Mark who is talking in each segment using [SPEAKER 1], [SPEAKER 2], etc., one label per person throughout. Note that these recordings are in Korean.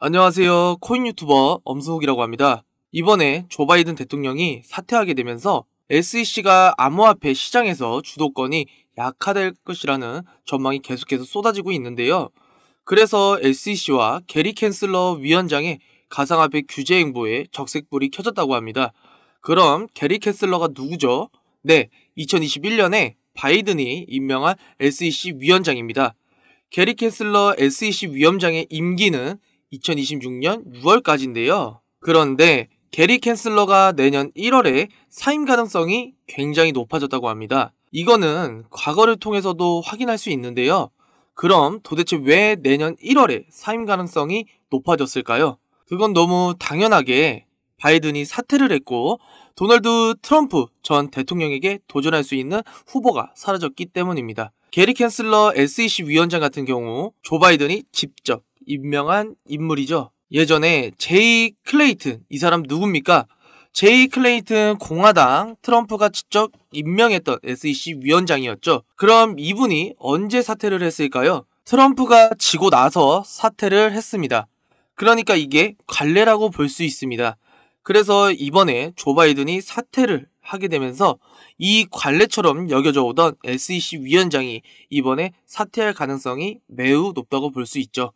[SPEAKER 1] 안녕하세요. 코인 유튜버 엄수욱이라고 합니다. 이번에 조 바이든 대통령이 사퇴하게 되면서 SEC가 암호화폐 시장에서 주도권이 약화될 것이라는 전망이 계속해서 쏟아지고 있는데요. 그래서 SEC와 게리 캔슬러 위원장의 가상화폐 규제 행보에 적색불이 켜졌다고 합니다. 그럼 게리 캔슬러가 누구죠? 네, 2021년에 바이든이 임명한 SEC 위원장입니다. 게리 캔슬러 SEC 위원장의 임기는 2026년 6월까지인데요. 그런데 게리 캔슬러가 내년 1월에 사임 가능성이 굉장히 높아졌다고 합니다. 이거는 과거를 통해서도 확인할 수 있는데요. 그럼 도대체 왜 내년 1월에 사임 가능성이 높아졌을까요? 그건 너무 당연하게 바이든이 사퇴를 했고 도널드 트럼프 전 대통령에게 도전할 수 있는 후보가 사라졌기 때문입니다. 게리 캔슬러 SEC 위원장 같은 경우 조 바이든이 직접 임명한 인물이죠. 예전에 제이 클레이튼, 이 사람 누굽니까? 제이 클레이튼 공화당 트럼프가 직접 임명했던 SEC 위원장이었죠. 그럼 이분이 언제 사퇴를 했을까요? 트럼프가 지고 나서 사퇴를 했습니다. 그러니까 이게 관례라고 볼 수 있습니다. 그래서 이번에 조 바이든이 사퇴를 하게 되면서 이 관례처럼 여겨져 오던 SEC 위원장이 이번에 사퇴할 가능성이 매우 높다고 볼 수 있죠.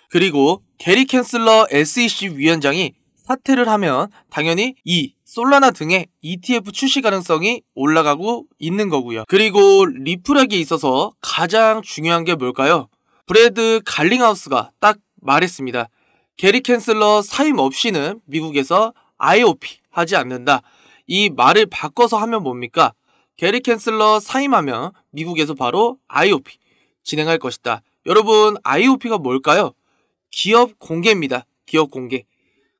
[SPEAKER 1] 그리고 게리 캔슬러 SEC 위원장이 사퇴를 하면 당연히 이 솔라나 등의 ETF 출시 가능성이 올라가고 있는 거고요. 그리고 리플에게 있어서 가장 중요한 게 뭘까요? 브래드 갈링하우스가 딱 말했습니다. 게리 캔슬러 사임 없이는 미국에서 IOP 하지 않는다. 이 말을 바꿔서 하면 뭡니까? 게리 캔슬러 사임하면 미국에서 바로 IOP 진행할 것이다. 여러분, IOP가 뭘까요? 기업 공개입니다. 기업 공개.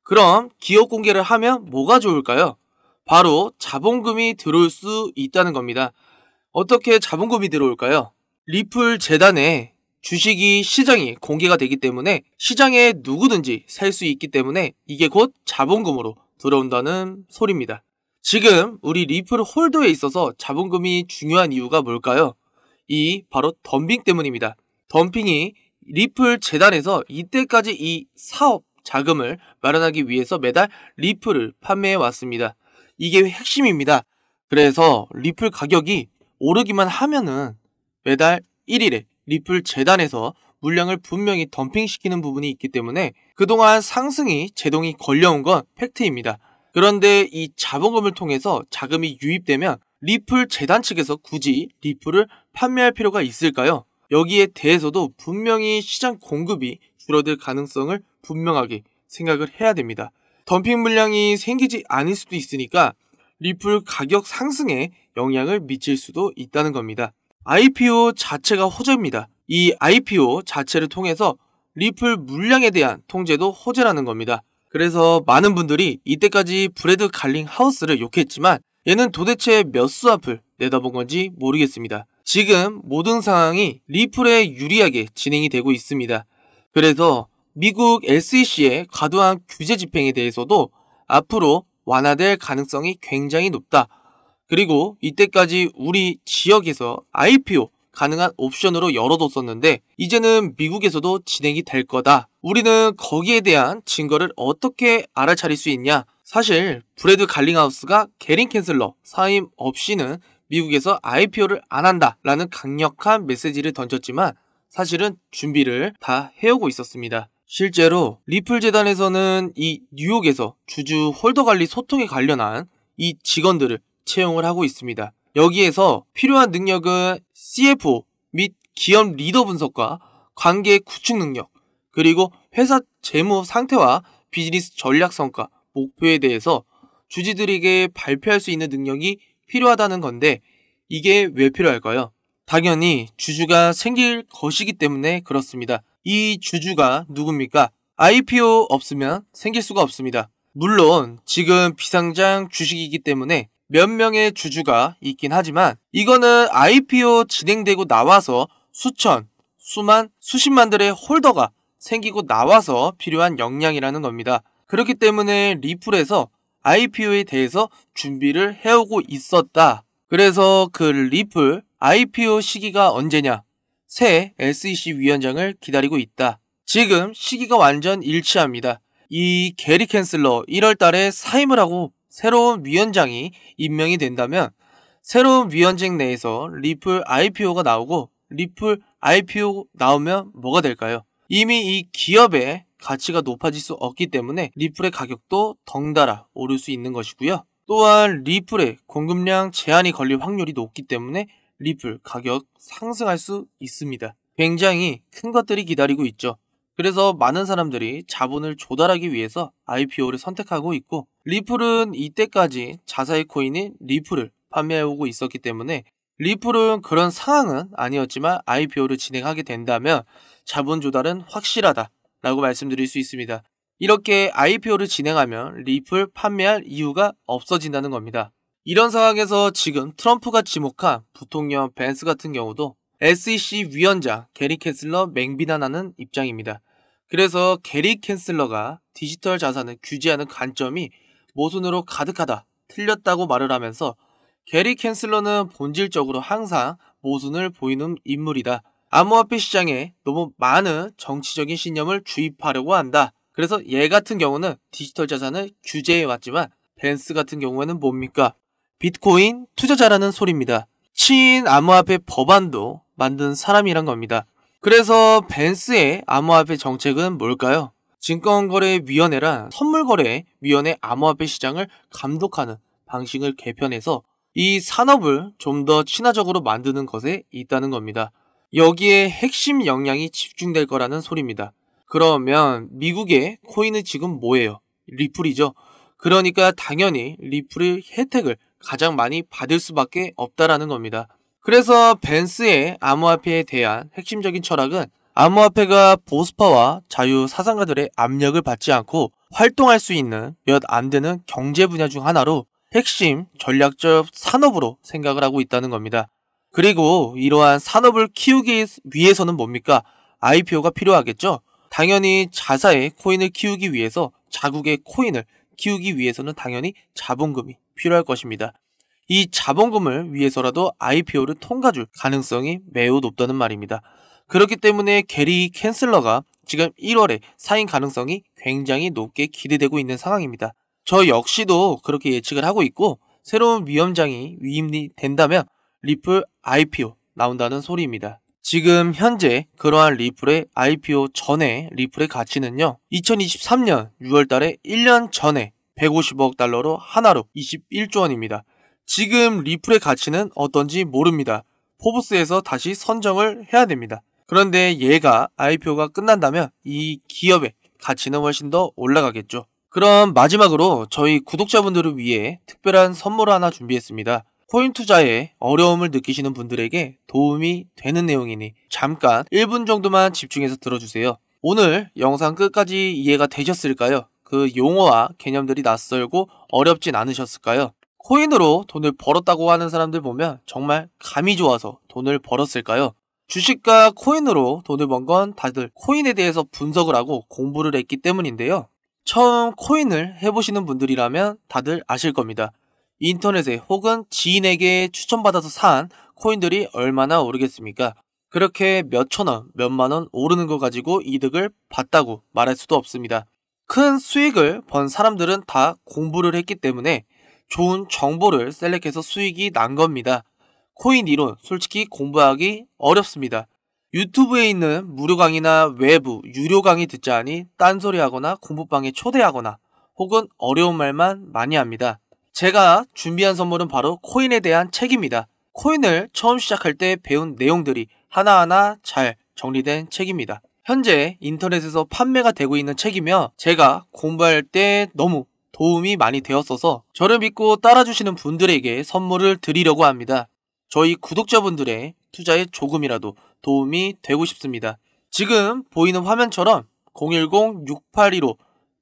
[SPEAKER 1] 그럼 기업 공개를 하면 뭐가 좋을까요? 바로 자본금이 들어올 수 있다는 겁니다. 어떻게 자본금이 들어올까요? 리플 재단의 주식이 시장이 공개가 되기 때문에 시장에 누구든지 살 수 있기 때문에 이게 곧 자본금으로 들어온다는 소리입니다. 지금 우리 리플 홀더에 있어서 자본금이 중요한 이유가 뭘까요? 이 바로 덤핑 때문입니다. 덤핑이 리플 재단에서 이때까지 이 사업 자금을 마련하기 위해서 매달 리플을 판매해 왔습니다. 이게 핵심입니다. 그래서 리플 가격이 오르기만 하면은 매달 1일에 리플 재단에서 물량을 분명히 덤핑시키는 부분이 있기 때문에 그동안 상승이 제동이 걸려온 건 팩트입니다. 그런데 이 자본금을 통해서 자금이 유입되면 리플 재단 측에서 굳이 리플을 판매할 필요가 있을까요? 여기에 대해서도 분명히 시장 공급이 줄어들 가능성을 분명하게 생각을 해야 됩니다. 덤핑 물량이 생기지 않을 수도 있으니까 리플 가격 상승에 영향을 미칠 수도 있다는 겁니다. IPO 자체가 호재입니다. 이 IPO 자체를 통해서 리플 물량에 대한 통제도 호재라는 겁니다. 그래서 많은 분들이 이때까지 브래드 갈링하우스를 욕했지만 얘는 도대체 몇 수 앞을 내다본 건지 모르겠습니다. 지금 모든 상황이 리플에 유리하게 진행이 되고 있습니다. 그래서 미국 SEC의 과도한 규제 집행에 대해서도 앞으로 완화될 가능성이 굉장히 높다. 그리고 이때까지 우리 지역에서 IPO 가능한 옵션으로 열어뒀었는데 이제는 미국에서도 진행이 될 거다. 우리는 거기에 대한 증거를 어떻게 알아차릴 수 있냐? 사실 브래드 갈링하우스가 게리 캔슬러 사임 없이는 미국에서 IPO를 안 한다 라는 강력한 메시지를 던졌지만 사실은 준비를 다 해오고 있었습니다. 실제로 리플 재단에서는 이 뉴욕에서 주주 홀더 관리 소통에 관련한 이 직원들을 채용을 하고 있습니다. 여기에서 필요한 능력은 CFO 및 기업 리더 분석과 관계 구축 능력, 그리고 회사 재무 상태와 비즈니스 전략 성과, 목표에 대해서 주주들에게 발표할 수 있는 능력이 필요하다는 건데 이게 왜 필요할까요? 당연히 주주가 생길 것이기 때문에 그렇습니다. 이 주주가 누굽니까? IPO 없으면 생길 수가 없습니다. 물론 지금 비상장 주식이기 때문에 몇 명의 주주가 있긴 하지만 이거는 IPO 진행되고 나와서 수천, 수만, 수십만들의 홀더가 생기고 나와서 필요한 역량이라는 겁니다. 그렇기 때문에 리플에서 IPO에 대해서 준비를 해오고 있었다. 그래서 그 리플 IPO 시기가 언제냐? 새 SEC 위원장을 기다리고 있다. 지금 시기가 완전 일치합니다. 이 게리 캔슬러 1월 달에 사임을 하고 새로운 위원장이 임명이 된다면 새로운 위원장 내에서 리플 IPO가 나오고 리플 IPO 나오면 뭐가 될까요? 이미 이 기업의 가치가 높아질 수 없기 때문에 리플의 가격도 덩달아 오를 수 있는 것이고요. 또한 리플의 공급량 제한이 걸릴 확률이 높기 때문에 리플 가격 상승할 수 있습니다. 굉장히 큰 것들이 기다리고 있죠. 그래서 많은 사람들이 자본을 조달하기 위해서 IPO를 선택하고 있고 리플은 이때까지 자사의 코인인 리플을 판매해오고 있었기 때문에 리플은 그런 상황은 아니었지만 IPO를 진행하게 된다면 자본 조달은 확실하다 라고 말씀드릴 수 있습니다. 이렇게 IPO를 진행하면 리플 판매할 이유가 없어진다는 겁니다. 이런 상황에서 지금 트럼프가 지목한 부통령 벤스 같은 경우도 SEC 위원장 게리 캔슬러 맹비난하는 입장입니다. 그래서 게리 캔슬러가 디지털 자산을 규제하는 관점이 모순으로 가득하다, 틀렸다고 말을 하면서 게리 캔슬러는 본질적으로 항상 모순을 보이는 인물이다. 암호화폐 시장에 너무 많은 정치적인 신념을 주입하려고 한다. 그래서 얘 같은 경우는 디지털 자산을 규제해왔지만 벤스 같은 경우에는 뭡니까? 비트코인 투자자라는 소리입니다. 친암호화폐 법안도 만든 사람이란 겁니다. 그래서 벤스의 암호화폐 정책은 뭘까요? 증권거래위원회란 선물거래위원회 암호화폐 시장을 감독하는 방식을 개편해서 이 산업을 좀 더 친화적으로 만드는 것에 있다는 겁니다. 여기에 핵심 역량이 집중될 거라는 소리입니다. 그러면 미국의 코인은 지금 뭐예요? 리플이죠. 그러니까 당연히 리플의 혜택을 가장 많이 받을 수밖에 없다라는 겁니다. 그래서 벤스의 암호화폐에 대한 핵심적인 철학은 암호화폐가 보수파와 자유사상가들의 압력을 받지 않고 활동할 수 있는 몇 안 되는 경제 분야 중 하나로 핵심 전략적 산업으로 생각을 하고 있다는 겁니다. 그리고 이러한 산업을 키우기 위해서는 뭡니까? IPO가 필요하겠죠? 당연히 자사의 코인을 키우기 위해서 자국의 코인을 키우기 위해서는 당연히 자본금이 필요할 것입니다. 이 자본금을 위해서라도 IPO를 통과줄 가능성이 매우 높다는 말입니다. 그렇기 때문에 게리 캔슬러가 지금 1월에 사인 가능성이 굉장히 높게 기대되고 있는 상황입니다. 저 역시도 그렇게 예측을 하고 있고 새로운 위원장이 위임이 된다면 리플 IPO 나온다는 소리입니다. 지금 현재 그러한 리플의 IPO 전에 리플의 가치는요. 2023년 6월달에 1년 전에 150억 달러로 하나로 21조 원입니다. 지금 리플의 가치는 어떤지 모릅니다. 포브스에서 다시 선정을 해야 됩니다. 그런데 얘가 IPO가 끝난다면 이 기업의 가치는 훨씬 더 올라가겠죠. 그럼 마지막으로 저희 구독자분들을 위해 특별한 선물을 하나 준비했습니다. 코인 투자에 어려움을 느끼시는 분들에게 도움이 되는 내용이니 잠깐 1분 정도만 집중해서 들어주세요. 오늘 영상 끝까지 이해가 되셨을까요? 그 용어와 개념들이 낯설고 어렵진 않으셨을까요? 코인으로 돈을 벌었다고 하는 사람들 보면 정말 감이 좋아서 돈을 벌었을까요? 주식과 코인으로 돈을 번 건 다들 코인에 대해서 분석을 하고 공부를 했기 때문인데요. 처음 코인을 해보시는 분들이라면 다들 아실 겁니다. 인터넷에 혹은 지인에게 추천받아서 산 코인들이 얼마나 오르겠습니까? 그렇게 몇천원, 몇만원 오르는 거 가지고 이득을 봤다고 말할 수도 없습니다. 큰 수익을 번 사람들은 다 공부를 했기 때문에 좋은 정보를 셀렉해서 수익이 난 겁니다. 코인 이론 솔직히 공부하기 어렵습니다. 유튜브에 있는 무료 강의나 외부 유료 강의 듣자 하니 딴소리 하거나 공부방에 초대하거나 혹은 어려운 말만 많이 합니다. 제가 준비한 선물은 바로 코인에 대한 책입니다. 코인을 처음 시작할 때 배운 내용들이 하나하나 잘 정리된 책입니다. 현재 인터넷에서 판매가 되고 있는 책이며 제가 공부할 때 너무 도움이 많이 되었어서 저를 믿고 따라주시는 분들에게 선물을 드리려고 합니다. 저희 구독자분들의 투자에 조금이라도 도움이 되고 싶습니다. 지금 보이는 화면처럼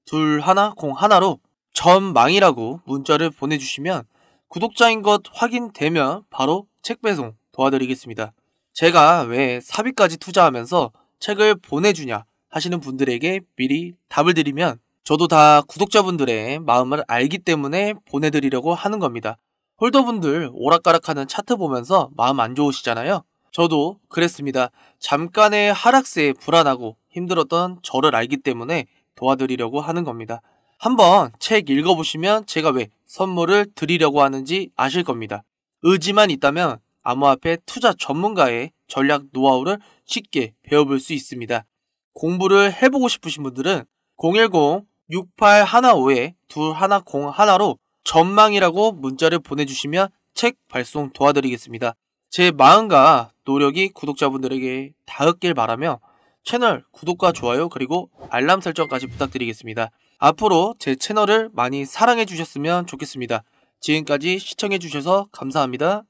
[SPEAKER 1] 010-6815-2101로 전망이라고 문자를 보내주시면 구독자인 것 확인되면 바로 책 배송 도와드리겠습니다. 제가 왜 사비까지 투자하면서 책을 보내주냐 하시는 분들에게 미리 답을 드리면 저도 다 구독자분들의 마음을 알기 때문에 보내드리려고 하는 겁니다. 홀더분들 오락가락하는 차트 보면서 마음 안 좋으시잖아요. 저도 그랬습니다. 잠깐의 하락세에 불안하고 힘들었던 저를 알기 때문에 도와드리려고 하는 겁니다. 한번 책 읽어보시면 제가 왜 선물을 드리려고 하는지 아실 겁니다. 의지만 있다면 암호화폐 투자 전문가의 전략 노하우를 쉽게 배워볼 수 있습니다. 공부를 해보고 싶으신 분들은 010-6815-2101로 전망이라고 문자를 보내주시면 책 발송 도와드리겠습니다. 제 마음과 노력이 구독자분들에게 닿았길 바라며 채널 구독과 좋아요 그리고 알람 설정까지 부탁드리겠습니다. 앞으로 제 채널을 많이 사랑해 주셨으면 좋겠습니다. 지금까지 시청해 주셔서 감사합니다.